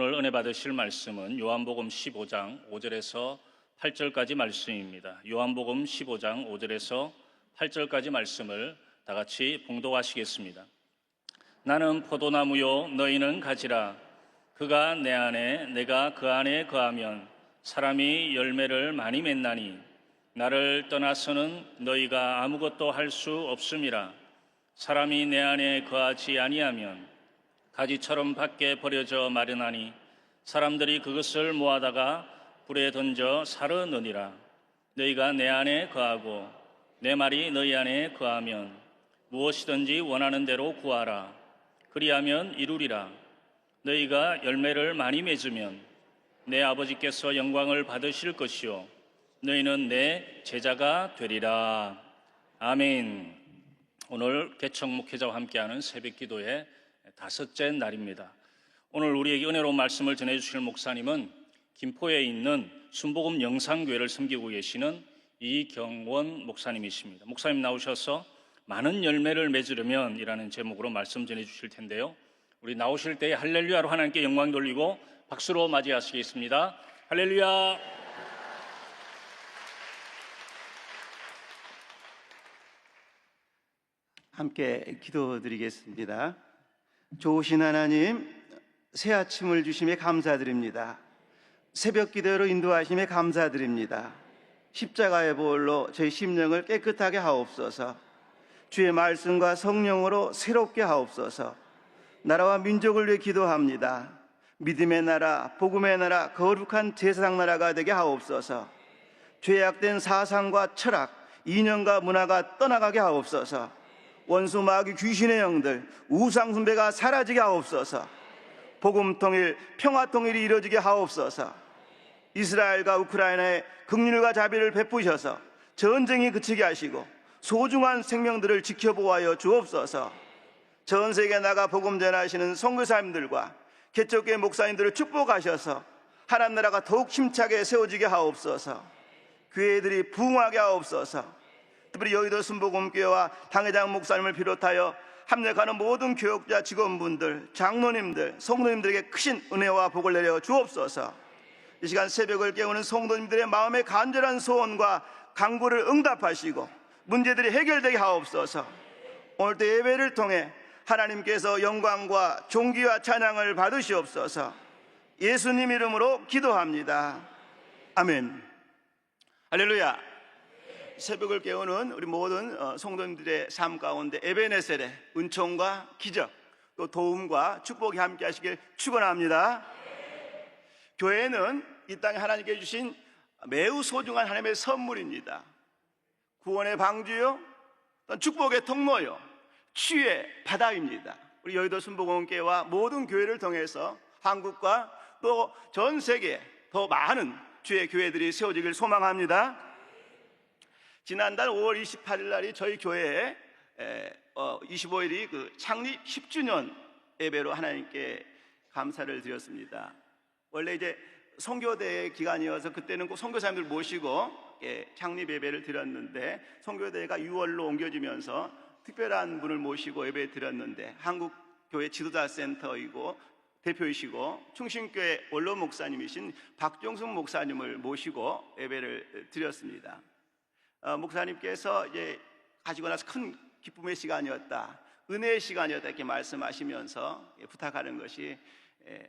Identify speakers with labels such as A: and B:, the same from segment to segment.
A: 오늘 은혜 받으실 말씀은 요한복음 15장 5절에서 8절까지 말씀입니다. 요한복음 15장 5절에서 8절까지 말씀을 다 같이 봉독하시겠습니다. 나는 포도나무요 너희는 가지라. 그가 내 안에 내가 그 안에 거하면 사람이 열매를 많이 맺나니 나를 떠나서는 너희가 아무것도 할 수 없음이라. 사람이 내 안에 거하지 아니하면 가지처럼 밖에 버려져 마르나니 사람들이 그것을 모아다가 불에 던져 사르느니라. 너희가 내 안에 거하고 내 말이 너희 안에 거하면 무엇이든지 원하는 대로 구하라. 그리하면 이루리라. 너희가 열매를 많이 맺으면 내 아버지께서 영광을 받으실 것이요 너희는 내 제자가 되리라. 아멘. 오늘 개척 목회자와 함께하는 새벽기도의 다섯째 날입니다. 오늘 우리에게 은혜로운 말씀을 전해주실 목사님은 김포에 있는 순복음 영상교회를 섬기고 계시는 이경원 목사님이십니다. 목사님 나오셔서 많은 열매를 맺으려면 이라는 제목으로 말씀 전해주실 텐데요, 우리 나오실 때 할렐루야로 하나님께 영광 돌리고 박수로 맞이하시겠습니다. 할렐루야.
B: 함께 기도드리겠습니다. 좋으신 하나님, 새 아침을 주심에 감사드립니다. 새벽 기도로 인도하심에 감사드립니다. 십자가의 보혈로 저희 심령을 깨끗하게 하옵소서. 주의 말씀과 성령으로 새롭게 하옵소서. 나라와 민족을 위해 기도합니다. 믿음의 나라, 복음의 나라, 거룩한 제사장 나라가 되게 하옵소서. 죄악된 사상과 철학, 이념과 문화가 떠나가게 하옵소서. 원수 마귀 귀신의 영들, 우상 숭배가 사라지게 하옵소서. 복음 통일, 평화 통일이 이루어지게 하옵소서. 이스라엘과 우크라이나에 긍휼과 자비를 베푸셔서 전쟁이 그치게 하시고 소중한 생명들을 지켜보아여 주옵소서. 전 세계에 나가 복음 전하시는 선교사님들과 개척교회 목사님들을 축복하셔서 하나님 나라가 더욱 힘차게 세워지게 하옵소서. 교회들이 부흥하게 하옵소서. 특별히 여의도 순복음교회와 당회장 목사님을 비롯하여 합력하는 모든 교역자 직원분들, 장로님들, 성도님들에게 크신 은혜와 복을 내려 주옵소서. 이 시간 새벽을 깨우는 성도님들의 마음의 간절한 소원과 간구를 응답하시고 문제들이 해결되게 하옵소서. 오늘도 예배를 통해 하나님께서 영광과 존귀와 찬양을 받으시옵소서. 예수님 이름으로 기도합니다. 아멘. 할렐루야. 새벽을 깨우는 우리 모든 성도님들의 삶 가운데 에베네셀의 은총과 기적, 또 도움과 축복이 함께 하시길 축원합니다. 교회는 이 땅에 하나님께 주신 매우 소중한 하나님의 선물입니다. 구원의 방주요, 또 축복의 통로요, 치유의 바다입니다. 우리 여의도 순복음교회와 모든 교회를 통해서 한국과 또 전 세계에 더 많은 주의 교회들이 세워지길 소망합니다. 지난달 5월 28일 날이 저희 교회에 25일이 그 창립 10주년 예배로 하나님께 감사를 드렸습니다. 원래 이제 선교대 기간이어서 그때는 꼭 선교사님들 모시고 창립 예배를 드렸는데, 선교대가 6월로 옮겨지면서 특별한 분을 모시고 예배 드렸는데, 한국교회 지도자센터이고 대표이시고 충신교회 원로 목사님이신 박종숙 목사님을 모시고 예배를 드렸습니다. 목사님께서 이제 가지고 나서 큰 기쁨의 시간이었다, 은혜의 시간이었다 이렇게 말씀하시면서 부탁하는 것이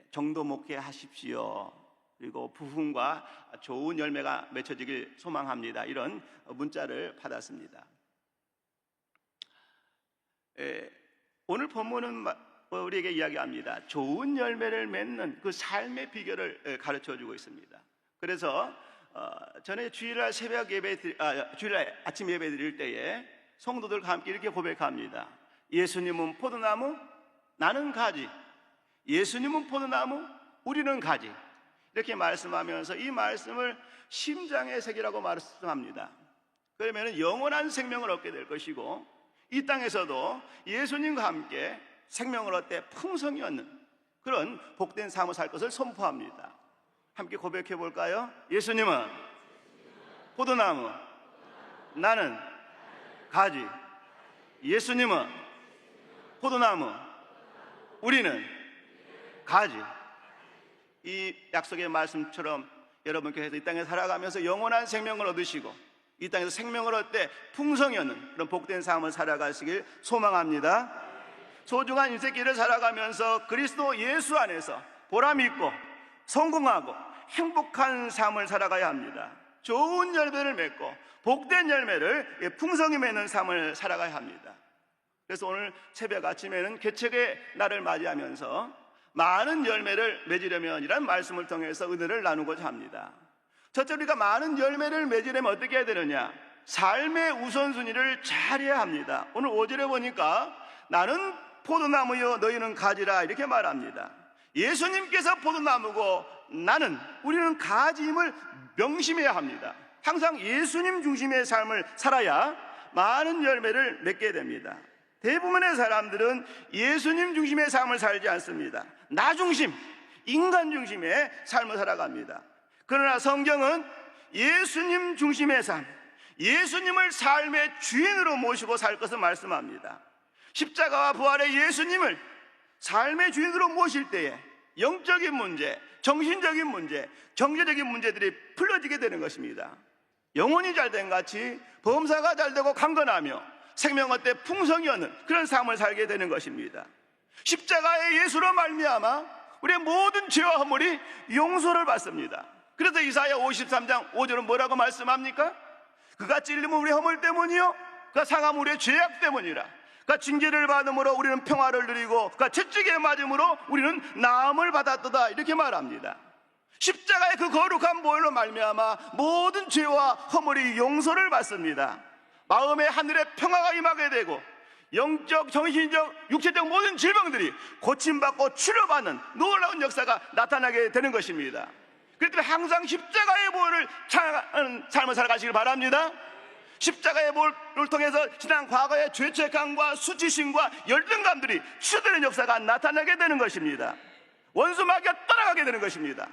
B: 정도 목회 하십시오, 그리고 부흥과 좋은 열매가 맺혀지길 소망합니다, 이런 문자를 받았습니다. 오늘 본문은 우리에게 이야기합니다. 좋은 열매를 맺는 그 삶의 비결을 가르쳐주고 있습니다. 그래서 전에 주일날 주일날 아침 예배 드릴 때에 성도들과 함께 이렇게 고백합니다. 예수님은 포도나무, 나는 가지. 예수님은 포도나무, 우리는 가지. 이렇게 말씀하면서 이 말씀을 심장의 색이라고 말씀합니다. 그러면 영원한 생명을 얻게 될 것이고, 이 땅에서도 예수님과 함께 생명을 얻되 풍성히 얻는 그런 복된 삶을 살 것을 선포합니다. 함께 고백해 볼까요? 예수님은 포도나무, 나는 가지. 예수님은 포도나무, 우리는 가지. 이 약속의 말씀처럼 여러분께서 이 땅에 살아가면서 영원한 생명을 얻으시고 이 땅에서 생명을 얻되 풍성히 얻는 그런 복된 삶을 살아가시길 소망합니다. 소중한 인생길을 살아가면서 그리스도 예수 안에서 보람 있고 성공하고 행복한 삶을 살아가야 합니다. 좋은 열매를 맺고 복된 열매를 풍성히 맺는 삶을 살아가야 합니다. 그래서 오늘 새벽 아침에는 개척의 날을 맞이하면서 많은 열매를 맺으려면 이란 말씀을 통해서 은혜를 나누고자 합니다. 첫째, 우리가 많은 열매를 맺으려면 어떻게 해야 되느냐? 삶의 우선순위를 잘해야 합니다. 오늘 5절에 보니까 나는 포도나무여 너희는 가지라 이렇게 말합니다. 예수님께서 포도나무고 우리는 가지임을 명심해야 합니다. 항상 예수님 중심의 삶을 살아야 많은 열매를 맺게 됩니다. 대부분의 사람들은 예수님 중심의 삶을 살지 않습니다. 나 중심, 인간 중심의 삶을 살아갑니다. 그러나 성경은 예수님 중심의 삶, 예수님을 삶의 주인으로 모시고 살 것을 말씀합니다. 십자가와 부활의 예수님을 삶의 주인으로 모실 때에 영적인 문제, 정신적인 문제, 경제적인 문제들이 풀어지게 되는 것입니다. 영혼이 잘된 같이 범사가 잘되고 강건하며 생명 얻되 풍성히 얻는 그런 삶을 살게 되는 것입니다. 십자가의 예수로 말미암아 우리의 모든 죄와 허물이 용서를 받습니다. 그래서 이사야 53장 5절은 뭐라고 말씀합니까? 그가 찔림은 우리의 허물 때문이요 그가 상함은 우리의 죄악 때문이라. 그가 징계를 받음으로 우리는 평화를 누리고 그가 채찍에 맞음으로 우리는 나음을 받았도다 이렇게 말합니다. 십자가의 그 거룩한 보혈로 말미암아 모든 죄와 허물이 용서를 받습니다. 마음에 하늘의 평화가 임하게 되고 영적, 정신적, 육체적 모든 질병들이 고침받고 치료받는 놀라운 역사가 나타나게 되는 것입니다. 그렇기 때문에 항상 십자가의 보혈을 찬양하는 삶을 살아가시길 바랍니다. 십자가의 보혈을 통해서 지난 과거의 죄책감과 수치심과 열등감들이 치유되는 역사가 나타나게 되는 것입니다. 원수 마귀가 떠나가게 되는 것입니다.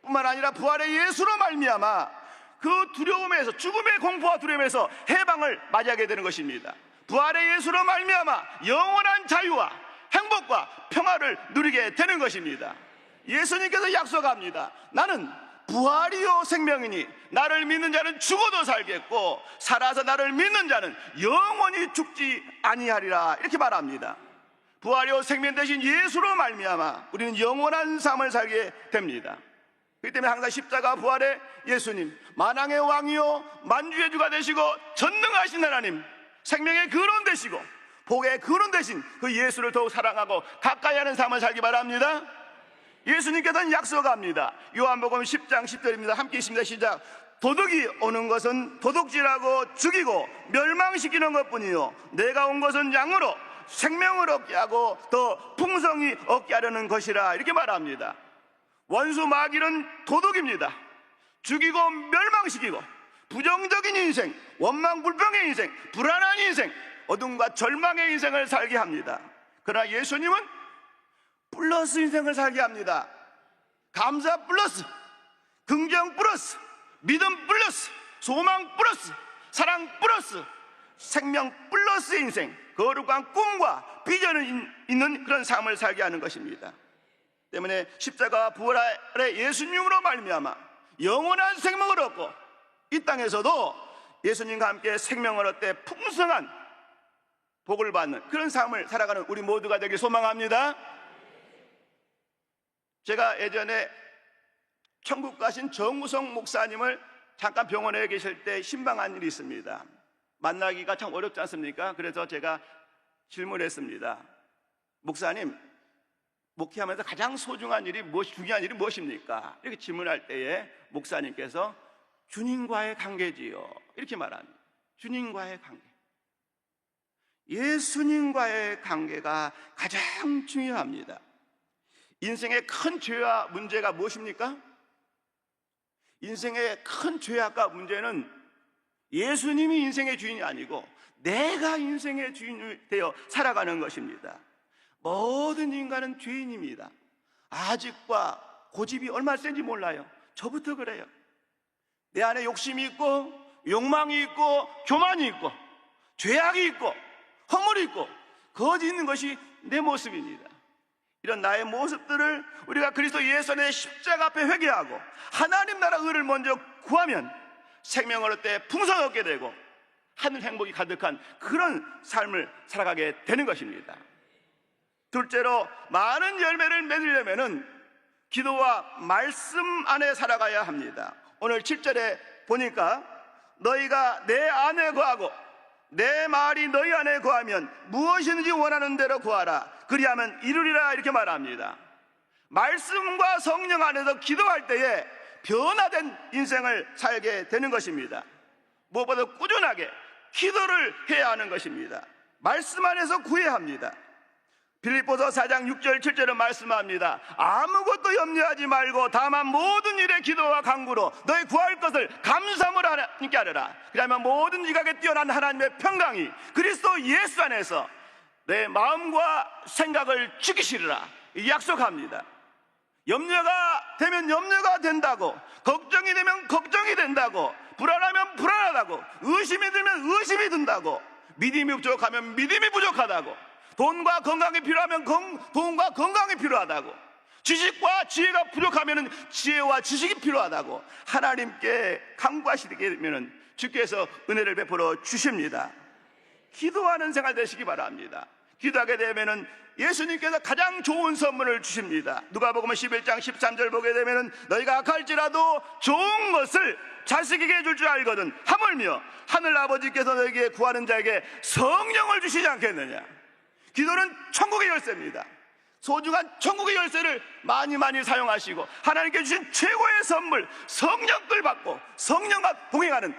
B: 뿐만 아니라 부활의 예수로 말미암아 그 두려움에서, 죽음의 공포와 두려움에서 해방을 맞이하게 되는 것입니다. 부활의 예수로 말미암아 영원한 자유와 행복과 평화를 누리게 되는 것입니다. 예수님께서 약속합니다. 나는 부활이요 생명이니 나를 믿는 자는 죽어도 살겠고 살아서 나를 믿는 자는 영원히 죽지 아니하리라 이렇게 말합니다. 부활이요 생명 대신 예수로 말미암아 우리는 영원한 삶을 살게 됩니다. 그렇기 때문에 항상 십자가 부활의 예수님, 만왕의 왕이요 만주의 주가 되시고 전능하신 하나님, 생명의 근원 되시고 복의 근원 되신 그 예수를 더욱 사랑하고 가까이 하는 삶을 살기 바랍니다. 예수님께서는 약속합니다. 요한복음 10장 10절입니다. 함께 있습니다. 시작. 도둑이 오는 것은 도둑질하고 죽이고 멸망시키는 것뿐이요 내가 온 것은 양으로 생명을 얻게 하고 더 풍성히 얻게 하려는 것이라 이렇게 말합니다. 원수 마귀는 도둑입니다. 죽이고 멸망시키고 부정적인 인생, 원망불평의 인생, 불안한 인생, 어둠과 절망의 인생을 살게 합니다. 그러나 예수님은 플러스 인생을 살게 합니다. 감사 플러스, 긍정 플러스, 믿음 플러스, 소망 플러스, 사랑 플러스, 생명 플러스 인생, 거룩한 꿈과 비전이 있는 그런 삶을 살게 하는 것입니다. 때문에 십자가와 부활의 예수님으로 말미암아 영원한 생명을 얻고 이 땅에서도 예수님과 함께 생명을 얻되 풍성한 복을 받는 그런 삶을 살아가는 우리 모두가 되길 소망합니다. 제가 예전에 천국 가신 정우성 목사님을 잠깐 병원에 계실 때 신방한 일이 있습니다. 만나기가 참 어렵지 않습니까? 그래서 제가 질문했습니다. 목사님, 목회하면서 가장 소중한 일이 중요한 일이 무엇입니까? 이렇게 질문할 때에 목사님께서 주님과의 관계지요 이렇게 말합니다. 주님과의 관계, 예수님과의 관계가 가장 중요합니다. 인생의 큰 죄와 문제가 무엇입니까? 인생의 큰 죄악과 문제는 예수님이 인생의 주인이 아니고 내가 인생의 주인이 되어 살아가는 것입니다. 모든 인간은 죄인입니다. 아직과 고집이 얼마나 센지 몰라요. 저부터 그래요. 내 안에 욕심이 있고 욕망이 있고 교만이 있고 죄악이 있고 허물이 있고 거짓 있는 것이 내 모습입니다.
C: 이런 나의 모습들을 우리가 그리스도 예수 안에 십자가 앞에 회개하고 하나님 나라 의를 먼저 구하면 생명을 얻을 때 풍성을 얻게 되고 하늘 행복이 가득한 그런 삶을 살아가게 되는 것입니다. 둘째로, 많은 열매를 맺으려면 기도와 말씀 안에 살아가야 합니다. 오늘 7절에 보니까 너희가 내 안에 거하고 내 말이 너희 안에 거하면 무엇이든지 원하는 대로 구하라 그리하면 이루리라, 이렇게 말합니다. 말씀과 성령 안에서 기도할 때에 변화된 인생을 살게 되는 것입니다. 무엇보다 꾸준하게 기도를 해야 하는 것입니다. 말씀 안에서 구해야 합니다. 빌립보서 4장 6절 7절은 말씀합니다. 아무것도 염려하지 말고 다만 모든 일에 기도와 간구로 너희 구할 것을 감사함으로 하나님께 하리라. 그러면 모든 지각에 뛰어난 하나님의 평강이 그리스도 예수 안에서 내 마음과 생각을 지키시리라 약속합니다. 염려가 되면 염려가 된다고, 걱정이 되면 걱정이 된다고, 불안하면 불안하다고, 의심이 들면 의심이 든다고, 믿음이 부족하면 믿음이 부족하다고, 돈과 건강이 필요하면 돈과 건강이 필요하다고, 지식과 지혜가 부족하면 지혜와 지식이 필요하다고 하나님께 간구하시게 되면 주께서 은혜를 베풀어 주십니다. 기도하는 생활 되시기 바랍니다. 기도하게 되면 예수님께서 가장 좋은 선물을 주십니다. 누가복음 11장 13절 보게 되면 너희가 악할지라도 좋은 것을 자식에게 줄 줄 알거든 하물며 하늘 아버지께서 너희에게 구하는 자에게 성령을 주시지 않겠느냐. 기도는 천국의 열쇠입니다. 소중한 천국의 열쇠를 많이 사용하시고 하나님께 주신 최고의 선물 성령을 받고 성령과 동행하는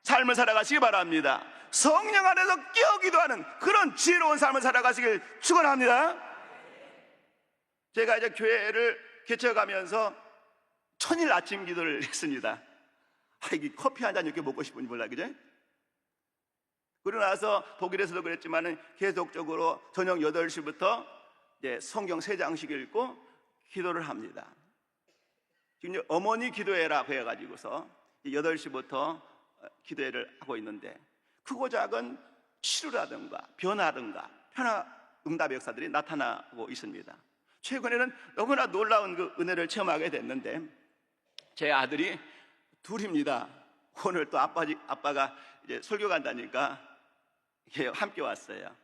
C: 삶을 살아가시기 바랍니다. 성령 안에서 깨어 기도하는 그런 지혜로운 삶을 살아가시길 축원합니다. 제가 이제 교회를 개척하면서 천일 아침 기도를 했습니다. 이게 커피 한 잔 이렇게 먹고 싶은지 몰라, 그죠? 그러고 나서 독일에서도 그랬지만 계속적으로 저녁 8시부터 이제 성경 3장씩 읽고 기도를 합니다. 지금 어머니 기도회라고 해가지고서 8시부터 기도회를 하고 있는데 크고 작은 치료라든가 변화든가 응답의 역사들이 나타나고 있습니다. 최근에는 너무나 놀라운 그 은혜를 체험하게 됐는데 제 아들이 둘입니다. 오늘 또 아빠가 이제 설교 간다니까 함께 왔어요.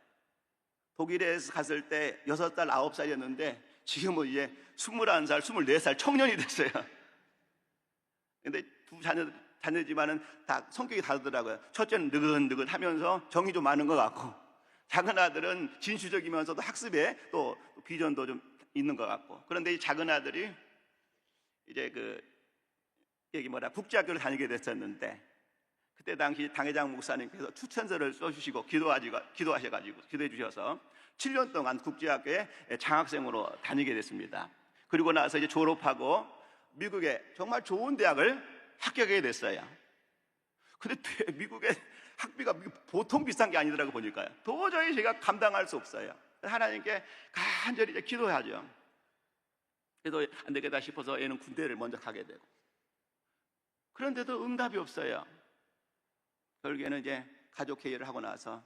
C: 독일에 갔을 때 6살, 9살이었는데 지금은 이제 21살, 24살 청년이 됐어요. 근데 두 자녀지만은 다 성격이 다르더라고요. 첫째는 느긋느긋하면서 정이 좀 많은 것 같고, 작은 아들은 진취적이면서도 학습에 또 비전도 좀 있는 것 같고. 그런데 이 작은 아들이 이제 국제학교를 다니게 됐었는데 그때 당시 당회장 목사님께서 추천서를 써주시고 기도하셔가지고 기도해 주셔서 7년 동안 국제학교에 장학생으로 다니게 됐습니다. 그리고 나서 이제 졸업하고 미국의 정말 좋은 대학을 합격하게 됐어요. 근데 미국의 학비가 보통 비싼 게 아니더라고 보니까요. 도저히 제가 감당할 수 없어요. 하나님께 간절히 이제 기도하죠. 그래도 안 되겠다 싶어서 얘는 군대를 먼저 가게 되고, 그런데도 응답이 없어요. 결국에는 이제 가족 회의를 하고 나서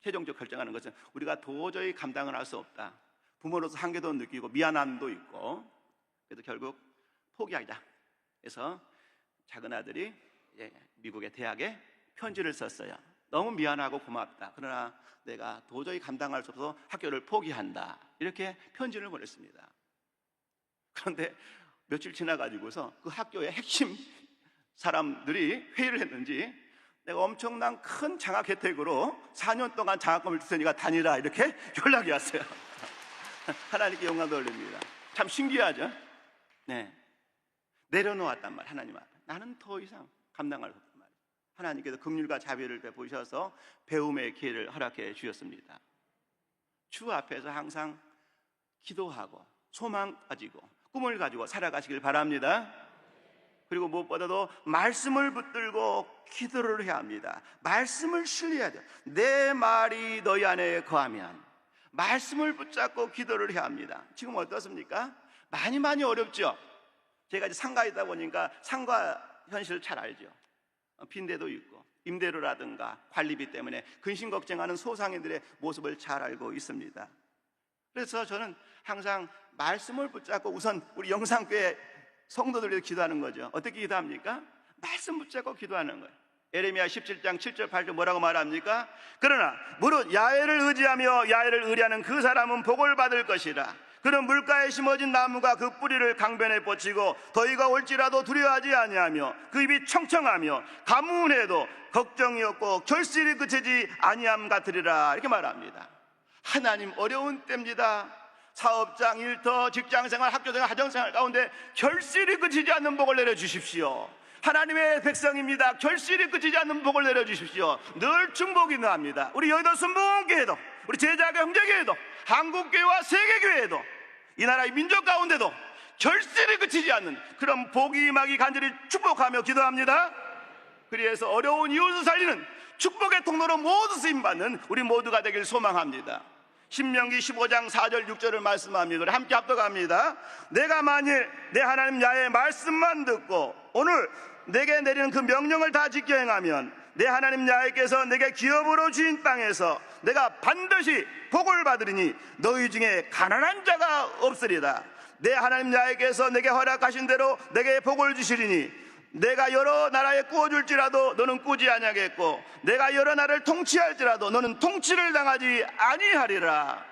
C: 최종적 결정하는 것은 우리가 도저히 감당을 할 수 없다. 부모로서 한계도 느끼고 미안함도 있고, 그래서 결국 포기하자 해서 작은 아들이 미국의 대학에 편지를 썼어요. 너무 미안하고 고맙다. 그러나 내가 도저히 감당할 수 없어서 학교를 포기한다. 이렇게 편지를 보냈습니다. 그런데 며칠 지나가지고서 그 학교의 핵심 사람들이 회의를 했는지 내가 엄청난 큰 장학 혜택으로 4년 동안 장학금을 줄 테니까 다니라, 이렇게 연락이 왔어요. 하나님께 영광 돌립니다. 참 신기하죠? 네. 내려놓았단 말, 하나님 앞에. 나는 더 이상 감당할 수 없단 말이에요. 하나님께서 긍휼과 자비를 베푸셔서 배움의 기회를 허락해 주셨습니다. 주 앞에서 항상 기도하고 소망 가지고 꿈을 가지고 살아가시길 바랍니다. 그리고 무엇보다도 말씀을 붙들고 기도를 해야 합니다. 말씀을 신뢰해야 돼요. 내 말이 너희 안에 거하면, 말씀을 붙잡고 기도를 해야 합니다. 지금 어떻습니까? 많이 어렵죠? 제가 이제 상가이다 보니까 상가 현실을 잘 알죠. 빈대도 있고 임대료라든가 관리비 때문에 근심 걱정하는 소상인들의 모습을 잘 알고 있습니다. 그래서 저는 항상 말씀을 붙잡고 우선 우리 영상교회 성도들 위해서 기도하는 거죠. 어떻게 기도합니까? 말씀 붙잡고 기도하는 거예요. 예레미야 17장 7절 8절 뭐라고 말합니까? 그러나 무릇 야훼를 의지하며 야훼를 의뢰하는 그 사람은 복을 받을 것이라. 그는 물가에 심어진 나무가 그 뿌리를 강변에 뻗치고 더위가 올지라도 두려워하지 아니하며 그 입이 청청하며 가뭄해도 걱정이 없고 결실이 그치지 아니함 같으리라. 이렇게 말합니다. 하나님, 어려운 때입니다. 사업장, 일터, 직장생활, 학교생활, 가정생활 가운데 결실이 그치지 않는 복을 내려주십시오. 하나님의 백성입니다. 결실이 그치지 않는 복을 내려주십시오. 늘 축복이 나옵니다. 우리 여의도 순복음교회도, 우리 제자교회, 형제교회도, 한국교회와 세계교회도, 이 나라의 민족 가운데도 결실이 그치지 않는 그런 복이 임하기 간절히 축복하며 기도합니다. 그래서 어려운 이웃을 살리는 축복의 통로로 모두 쓰임받는 우리 모두가 되길 소망합니다. 신명기 15장 4절 6절을 말씀합니다. 함께 합독합니다. 내가 만일 내 하나님 야훼의 말씀만 듣고 오늘 내게 내리는 그 명령을 다 지켜 행하면 내 하나님 야훼께서 내게 기업으로 주인 땅에서 내가 반드시 복을 받으리니 너희 중에 가난한 자가 없으리라. 내 하나님 야훼께서 내게 허락하신 대로 내게 복을 주시리니 내가 여러 나라에 꾸어줄지라도 너는 꾸지 아니하겠고 내가 여러 나라를 통치할지라도 너는 통치를 당하지 아니하리라.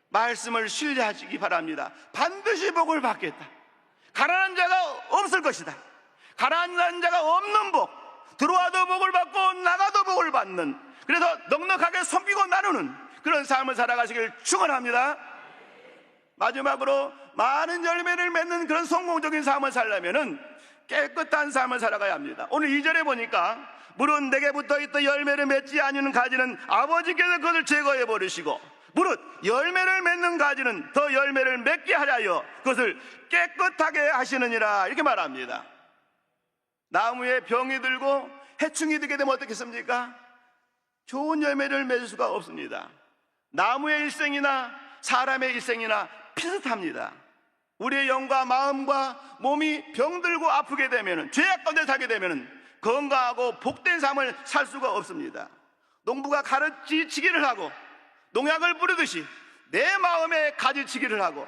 C: 말씀을 신뢰하시기 바랍니다. 반드시 복을 받겠다. 가난한 자가 없을 것이다. 가난한 자가 없는 복, 들어와도 복을 받고 나가도 복을 받는, 그래서 넉넉하게 섬기고 나누는 그런 삶을 살아가시길 축원합니다. 마지막으로 많은 열매를 맺는 그런 성공적인 삶을 살려면은 깨끗한 삶을 살아가야 합니다. 오늘 2절에 보니까 무릇 내게 붙어있던 열매를 맺지 않는 가지는 아버지께서 그것을 제거해 버리시고 무릇 열매를 맺는 가지는 더 열매를 맺게 하려 그것을 깨끗하게 하시느니라. 이렇게 말합니다. 나무에 병이 들고 해충이 들게 되면 어떻겠습니까? 좋은 열매를 맺을 수가 없습니다. 나무의 일생이나 사람의 일생이나 비슷합니다. 우리의 영과 마음과 몸이 병들고 아프게 되면, 죄악 가운데 살게 되면 건강하고 복된 삶을 살 수가 없습니다. 농부가 가지치기를 하고 농약을 뿌리듯이 내 마음에 가지치기를 하고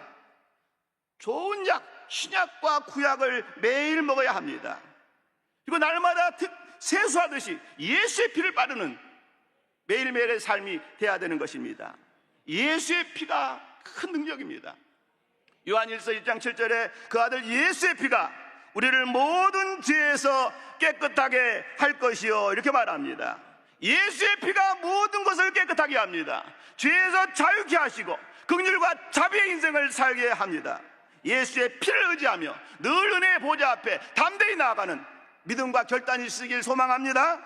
C: 좋은 약, 신약과 구약을 매일 먹어야 합니다. 그리고 날마다 세수하듯이 예수의 피를 바르는 매일매일의 삶이 돼야 되는 것입니다. 예수의 피가 큰 능력입니다. 요한일서 1장 7절에 그 아들 예수의 피가 우리를 모든 죄에서 깨끗하게 할 것이요, 이렇게 말합니다. 예수의 피가 모든 것을 깨끗하게 합니다. 죄에서 자유케 하시고 긍휼과 자비의 인생을 살게 합니다. 예수의 피를 의지하며 늘 은혜의 보좌 앞에 담대히 나아가는 믿음과 결단이 있으길 소망합니다.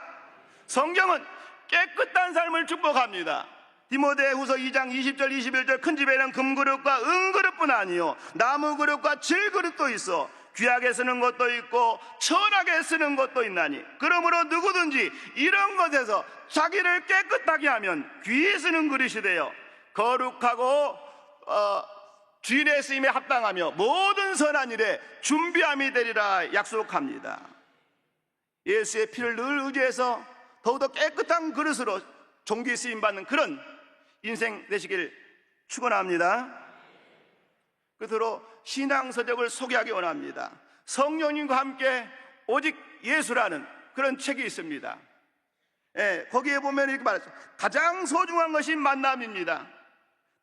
C: 성경은 깨끗한 삶을 축복합니다. 디모데후서 2장 20절 21절 큰 집에는 금그릇과 은그릇뿐 아니요 나무 그릇과 질그릇도 있어 귀하게 쓰는 것도 있고 천하게 쓰는 것도 있나니 그러므로 누구든지 이런 것에서 자기를 깨끗하게 하면 귀히 쓰는 그릇이 되어 거룩하고 주인의 쓰임에 합당하며 모든 선한 일에 준비함이 되리라 약속합니다. 예수의 피를 늘 의지해서 더욱더 깨끗한 그릇으로 종기 쓰임받는 그런 인생 되시길 축원합니다. 끝으로 신앙서적을 소개하기 원합니다. 성령님과 함께 오직 예수라는 그런 책이 있습니다. 거기에 보면 이렇게 말하죠. 가장 소중한 것이 만남입니다.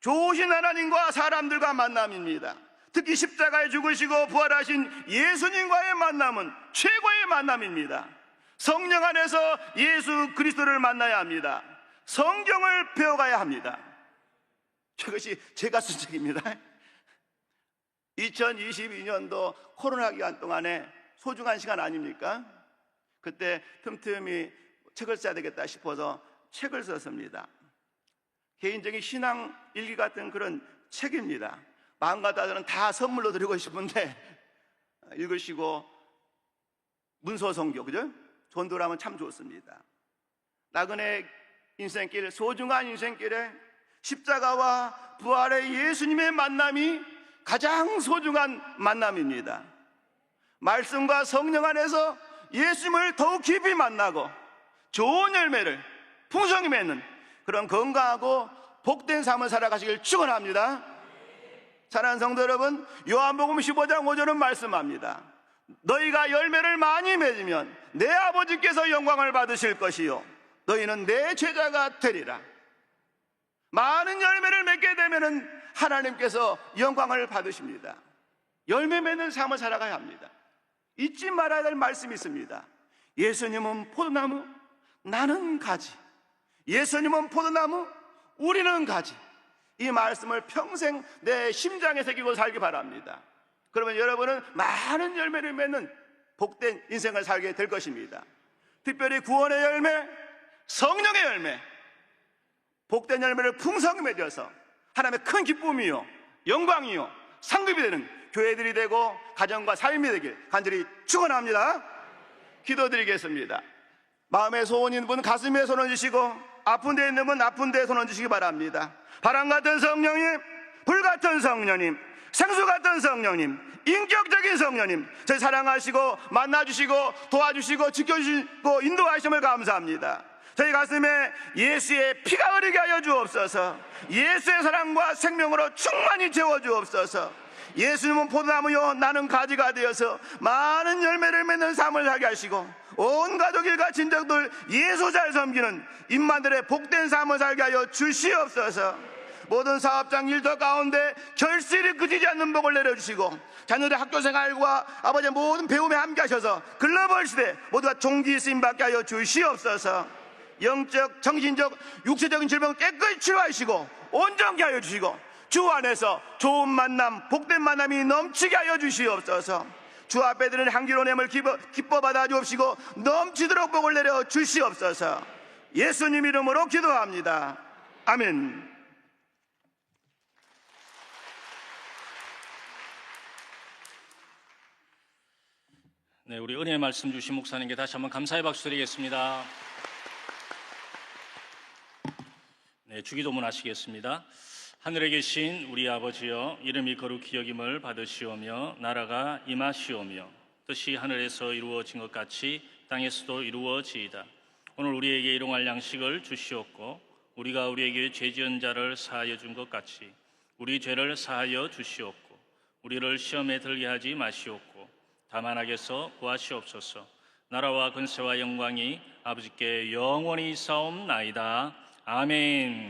C: 좋으신 하나님과 사람들과 만남입니다. 특히 십자가에 죽으시고 부활하신 예수님과의 만남은 최고의 만남입니다. 성령 안에서 예수 그리스도를 만나야 합니다. 성경을 배워가야 합니다. 저것이 제가 쓴 책입니다. 2022년도 코로나 기간 동안에 소중한 시간 아닙니까? 그때 틈틈이 책을 써야 되겠다 싶어서 책을 썼습니다. 개인적인 신앙 일기 같은 그런 책입니다. 마음 같아서는 다 선물로 드리고 싶은데 읽으시고 문서성교, 그죠? 전도를 하면 참 좋습니다. 나그네 인생길, 소중한 인생길에 십자가와 부활의 예수님의 만남이 가장 소중한 만남입니다. 말씀과 성령 안에서 예수님을 더욱 깊이 만나고 좋은 열매를 풍성히 맺는 그런 건강하고 복된 삶을 살아가시길 축원합니다. 사랑하는 성도 여러분, 요한복음 15장 5절은 말씀합니다. 너희가 열매를 많이 맺으면 내 아버지께서 영광을 받으실 것이요 너희는 내 제자가 되리라. 많은 열매를 맺게 되면 하나님께서 영광을 받으십니다. 열매 맺는 삶을 살아가야 합니다. 잊지 말아야 될 말씀이 있습니다. 예수님은 포도나무, 나는 가지. 예수님은 포도나무, 우리는 가지. 이 말씀을 평생 내 심장에 새기고 살기 바랍니다. 그러면 여러분은 많은 열매를 맺는 복된 인생을 살게 될 것입니다. 특별히 구원의 열매, 성령의 열매, 복된 열매를 풍성히 맺어서 하나님의 큰 기쁨이요 영광이요 상급이 되는 교회들이 되고 가정과 삶이 되길 간절히 축원합니다. 기도드리겠습니다. 마음에 소원이 있는 분 가슴에 손 얹으시고, 아픈 데 있는 분 아픈 데에 손 얹으시기 바랍니다. 바람 같은 성령님, 불 같은 성령님, 생수 같은 성령님, 인격적인 성령님, 저희 사랑하시고 만나주시고 도와주시고 지켜주시고 인도하심을 감사합니다. 저희 가슴에 예수의 피가 흐르게 하여 주옵소서. 예수의 사랑과 생명으로 충만히 채워주옵소서. 예수님은 포도나무요 나는 가지가 되어서 많은 열매를 맺는 삶을 살게 하시고, 온 가족 일가 친척들 예수 잘 섬기는 임마들의 복된 삶을 살게 하여 주시옵소서. 모든 사업장 일터 가운데 결실이 그치지 않는 복을 내려주시고, 자녀들의 학교생활과 아버지의 모든 배움에 함께 하셔서 글로벌 시대 모두가 종기 쓰임받게 하여 주시옵소서. 영적, 정신적, 육체적인 질병 깨끗이 치료하시고 온전케 하여 주시고, 주 안에서 좋은 만남, 복된 만남이 넘치게 하여 주시옵소서. 주 앞에 드는 향기로운 햄을 기뻐 받아 주옵시고 넘치도록 복을 내려 주시옵소서. 예수님 이름으로 기도합니다. 아멘.
A: 네, 우리 은혜의 말씀 주신 목사님께 다시 한번 감사의 박수 드리겠습니다. 네, 주기도문 하시겠습니다. 하늘에 계신 우리 아버지여, 이름이 거룩히 여김을 받으시오며 나라가 임하시오며 뜻이 하늘에서 이루어진 것 같이 땅에서도 이루어지이다. 오늘 우리에게 일용할 양식을 주시옵고, 우리가 우리에게 죄 지은 자를 사하여 준 것 같이 우리 죄를 사하여 주시옵고, 우리를 시험에 들게 하지 마시옵고 다만 악에서 구하시옵소서. 나라와 권세와 영광이 아버지께 영원히 있사옵나이다. 아멘.